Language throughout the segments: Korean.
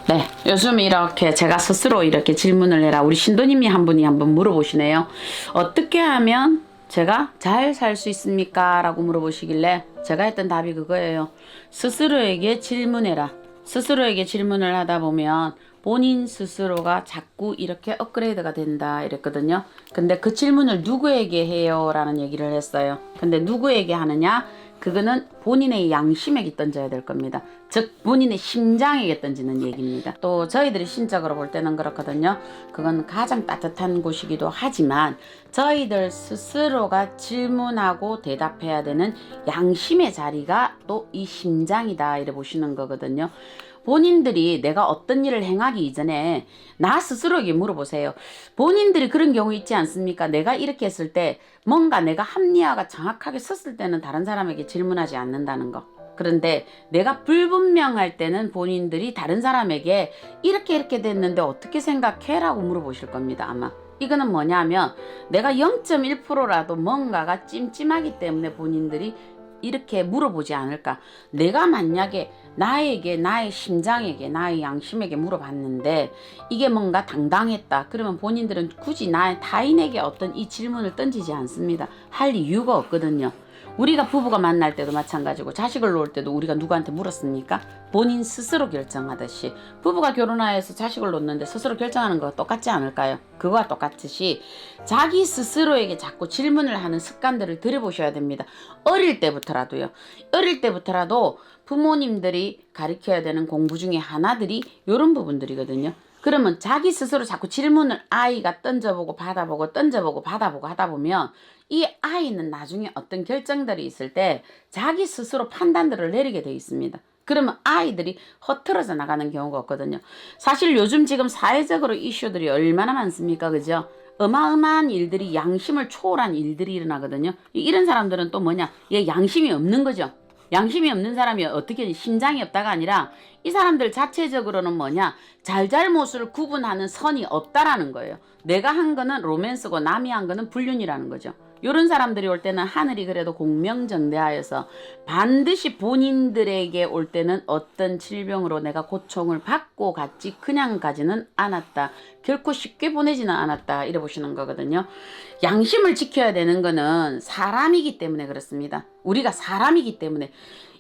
네, 요즘 이렇게 제가 스스로 이렇게 질문을 해라. 우리 신도님이 한 분이 한번 물어보시네요. 어떻게 하면 제가 잘 살 수 있습니까? 라고 물어보시길래 제가 했던 답이 그거예요. 스스로에게 질문해라. 스스로에게 질문을 하다 보면 본인 스스로가 자꾸 이렇게 업그레이드가 된다 이랬거든요. 근데 그 질문을 누구에게 해요? 라는 얘기를 했어요. 근데 누구에게 하느냐? 그거는 본인의 양심에게 던져야 될 겁니다. 즉 본인의 심장에게 던지는 얘기입니다. 또 저희들이 신적으로 볼 때는 그렇거든요. 그건 가장 따뜻한 곳이기도 하지만 저희들 스스로가 질문하고 대답해야 되는 양심의 자리가 또 이 심장이다 이래 보시는 거거든요. 본인들이 내가 어떤 일을 행하기 이전에 나 스스로에게 물어보세요. 본인들이 그런 경우 있지 않습니까? 내가 이렇게 했을 때 뭔가 내가 합리화가 정확하게 섰을 때는 다른 사람에게 질문하지 않는다는 거. 그런데 내가 불분명할 때는 본인들이 다른 사람에게 이렇게 됐는데 어떻게 생각해? 라고 물어보실 겁니다. 아마. 이거는 뭐냐면 내가 0.1%라도 뭔가가 찜찜하기 때문에 본인들이 이렇게 물어보지 않을까. 내가 만약에 나에게, 나의 심장에게, 나의 양심에게 물어봤는데 이게 뭔가 당당했다. 그러면 본인들은 굳이 나의 타인에게 어떤 이 질문을 던지지 않습니다. 할 이유가 없거든요. 우리가 부부가 만날 때도 마찬가지고 자식을 놓을 때도 우리가 누구한테 물었습니까? 본인 스스로 결정하듯이 부부가 결혼하여서 자식을 놓는데 스스로 결정하는 거 똑같지 않을까요? 그거와 똑같듯이 자기 스스로에게 자꾸 질문을 하는 습관들을 들여보셔야 됩니다. 어릴 때부터라도요. 어릴 때부터라도 부모님들이 가르쳐야 되는 공부 중에 하나들이 이런 부분들이거든요. 그러면 자기 스스로 자꾸 질문을 아이가 던져보고 받아보고 던져보고 받아보고 하다 보면 이 아이는 나중에 어떤 결정들이 있을 때 자기 스스로 판단들을 내리게 돼 있습니다. 그러면 아이들이 허틀어져 나가는 경우가 없거든요. 사실 요즘 지금 사회적으로 이슈들이 얼마나 많습니까? 그죠? 어마어마한 일들이 양심을 초월한 일들이 일어나거든요. 이런 사람들은 또 뭐냐? 얘 양심이 없는 거죠. 양심이 없는 사람이 어떻게 심장이 없다가 아니라 이 사람들 자체적으로는 뭐냐? 잘잘못을 구분하는 선이 없다라는 거예요. 내가 한 거는 로맨스고 남이 한 거는 불륜이라는 거죠. 이런 사람들이 올 때는 하늘이 그래도 공명정대하여서 반드시 본인들에게 올 때는 어떤 질병으로 내가 고통을 받고 갔지 그냥 가지는 않았다. 결코 쉽게 보내지는 않았다. 이래 보시는 거거든요. 양심을 지켜야 되는 거는 사람이기 때문에 그렇습니다. 우리가 사람이기 때문에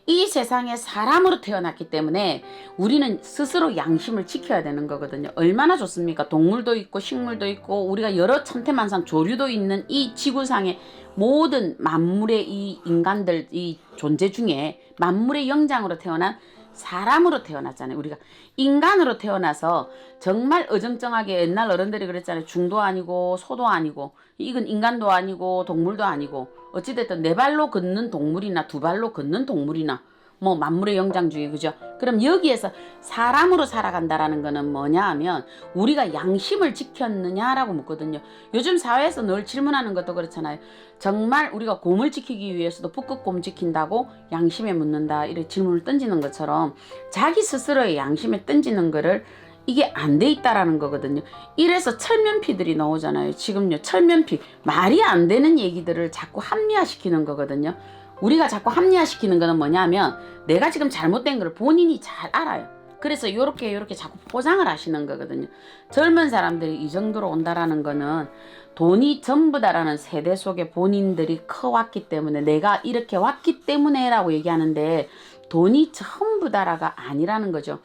이 세상에 사람으로 태어났기 때문에 우리는 스스로 양심을 지켜야 되는 거거든요. 얼마나 좋습니까? 동물도 있고 식물도 있고 우리가 여러 천태만상 조류도 있는 이 지구상의 모든 만물의 이 인간들 이 존재 중에 만물의 영장으로 태어난 사람으로 태어났잖아요. 우리가 인간으로 태어나서 정말 어정쩡하게 옛날 어른들이 그랬잖아요. 중도 아니고 소도 아니고 이건 인간도 아니고 동물도 아니고 어찌됐든 네 발로 걷는 동물이나 두 발로 걷는 동물이나 뭐 만물의 영장주의 그죠? 그럼 여기에서 사람으로 살아간다라는 거는 뭐냐 하면 우리가 양심을 지켰느냐라고 묻거든요. 요즘 사회에서 늘 질문하는 것도 그렇잖아요. 정말 우리가 곰을 지키기 위해서도 북극곰 지킨다고 양심에 묻는다 이렇게 질문을 던지는 것처럼 자기 스스로의 양심에 던지는 거를 이게 안 돼 있다라는 거거든요. 이래서 철면피들이 나오잖아요. 지금요 철면피 말이 안 되는 얘기들을 자꾸 합리화시키는 거거든요. 우리가 자꾸 합리화시키는 거는 뭐냐면 내가 지금 잘못된 걸 본인이 잘 알아요. 그래서 요렇게 자꾸 포장을 하시는 거거든요. 젊은 사람들이 이 정도로 온다라는 거는 돈이 전부다라는 세대 속에 본인들이 커왔기 때문에 내가 이렇게 왔기 때문에 라고 얘기하는데 돈이 전부다라가 아니라는 거죠.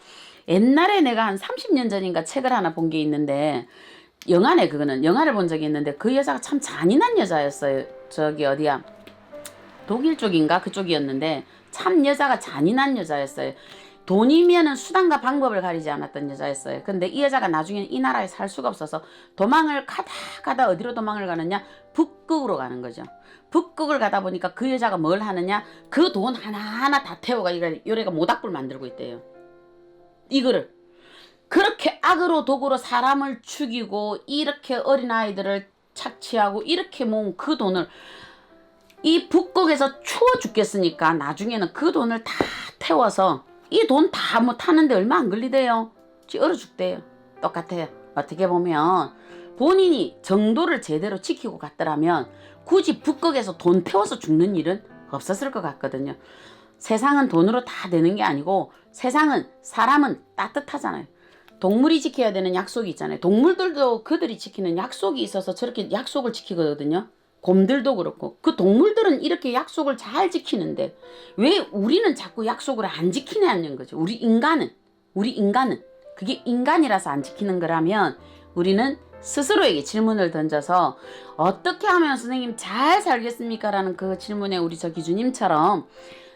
옛날에 내가 한 30년 전인가 책을 하나 본 게 있는데 영화네 그거는 영화를 본 적이 있는데 그 여자가 참 잔인한 여자였어요. 저기 어디야 독일 쪽인가 그쪽이었는데 참 여자가 잔인한 여자였어요. 돈이면은 수단과 방법을 가리지 않았던 여자였어요. 근데 이 여자가 나중에는 이 나라에 살 수가 없어서 도망을 가다 어디로 도망을 가느냐? 북극으로 가는 거죠. 북극을 가다 보니까 그 여자가 뭘 하느냐? 그 돈 하나하나 다 태워가 요래가 모닥불 만들고 있대요. 이거를 그렇게 악으로 독으로 사람을 죽이고 이렇게 어린아이들을 착취하고 이렇게 모은 그 돈을 이 북극에서 추워 죽겠으니까 나중에는 그 돈을 다 태워서 이 돈 다 뭐 타는데 얼마 안 걸리대요. 얼어 죽대요. 똑같아요. 어떻게 보면 본인이 정도를 제대로 지키고 갔더라면 굳이 북극에서 돈 태워서 죽는 일은 없었을 것 같거든요. 세상은 돈으로 다 되는 게 아니고 세상은 사람은 따뜻하잖아요. 동물이 지켜야 되는 약속이 있잖아요. 동물들도 그들이 지키는 약속이 있어서 저렇게 약속을 지키거든요. 곰들도 그렇고 그 동물들은 이렇게 약속을 잘 지키는데 왜 우리는 자꾸 약속을 안 지키냐는 거죠. 우리 인간은 그게 인간이라서 안 지키는 거라면 우리는 스스로에게 질문을 던져서 어떻게 하면 선생님 잘 살겠습니까? 라는 그 질문에 우리 저 기주님처럼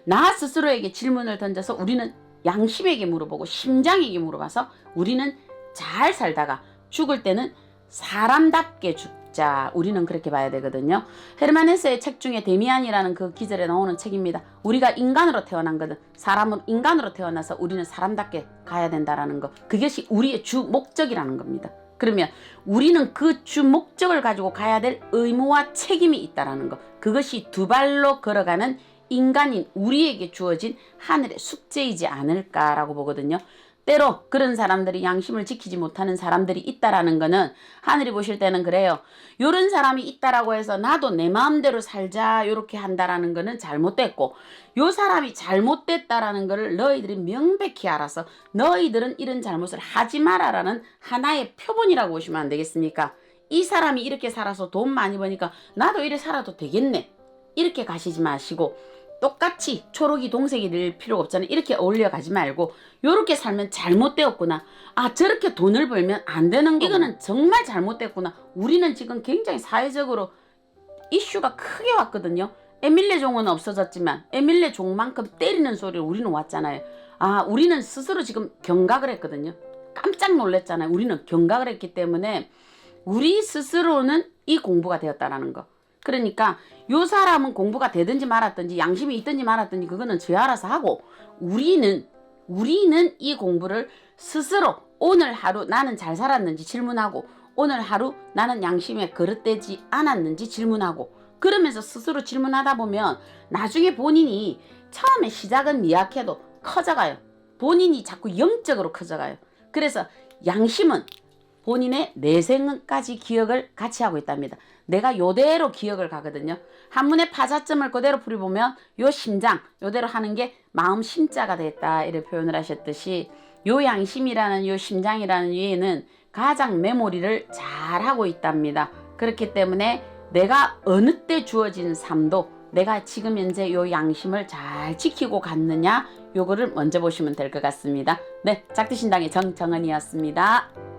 나 스스로에게 질문을 던져서 우리는 양심에게 물어보고 심장에게 물어봐서 우리는 잘 살다가 죽을 때는 사람답게 죽자. 우리는 그렇게 봐야 되거든요. 헤르만 헤세의 책 중에 데미안이라는 그 기절에 나오는 책입니다. 우리가 인간으로 태어난 거든 사람은 인간으로 태어나서 우리는 사람답게 가야 된다라는 거. 그것이 우리의 주 목적이라는 겁니다. 그러면 우리는 그 주 목적을 가지고 가야 될 의무와 책임이 있다라는 거. 그것이 두 발로 걸어가는 인간인 우리에게 주어진 하늘의 숙제이지 않을까라고 보거든요. 때로 그런 사람들이 양심을 지키지 못하는 사람들이 있다라는 거는 하늘이 보실 때는 그래요. 요런 사람이 있다라고 해서 나도 내 마음대로 살자 요렇게 한다라는 거는 잘못됐고 요 사람이 잘못됐다라는 거를 너희들이 명백히 알아서 너희들은 이런 잘못을 하지 마라라는 하나의 표본이라고 보시면 안 되겠습니까? 이 사람이 이렇게 살아서 돈 많이 버니까 나도 이래 살아도 되겠네. 이렇게 가시지 마시고 똑같이 초록이 동색이 될 필요가 없잖아요. 이렇게 어울려 가지 말고 요렇게 살면 잘못되었구나. 아 저렇게 돈을 벌면 안 되는 거 이거는 정말 잘못됐구나. 우리는 지금 굉장히 사회적으로 이슈가 크게 왔거든요. 에밀레 종은 없어졌지만 에밀레 종만큼 때리는 소리를 우리는 왔잖아요. 아 우리는 스스로 지금 경각을 했거든요. 깜짝 놀랐잖아요. 우리는 경각을 했기 때문에 우리 스스로는 이 공부가 되었다라는 거. 그러니까 요 사람은 공부가 되든지 말았든지 양심이 있든지 말았든지 그거는 저 알아서 하고 우리는 이 공부를 스스로 오늘 하루 나는 잘 살았는지 질문하고 오늘 하루 나는 양심에 거릇되지 않았는지 질문하고 그러면서 스스로 질문하다 보면 나중에 본인이 처음에 시작은 미약해도 커져가요. 본인이 자꾸 영적으로 커져가요. 그래서 양심은 본인의 내생까지 기억을 같이 하고 있답니다. 내가 요대로 기억을 가거든요. 한문의 파자점을 그대로 풀이보면 요 심장 요대로 하는 게 마음 심자가 됐다 이렇게 표현을 하셨듯이 요 양심이라는 요 심장이라는 얘는 가장 메모리를 잘 하고 있답니다. 그렇기 때문에 내가 어느 때 주어진 삶도 내가 지금 현재 요 양심을 잘 지키고 갔느냐 요거를 먼저 보시면 될 것 같습니다. 네, 작두신당의 정정은이었습니다.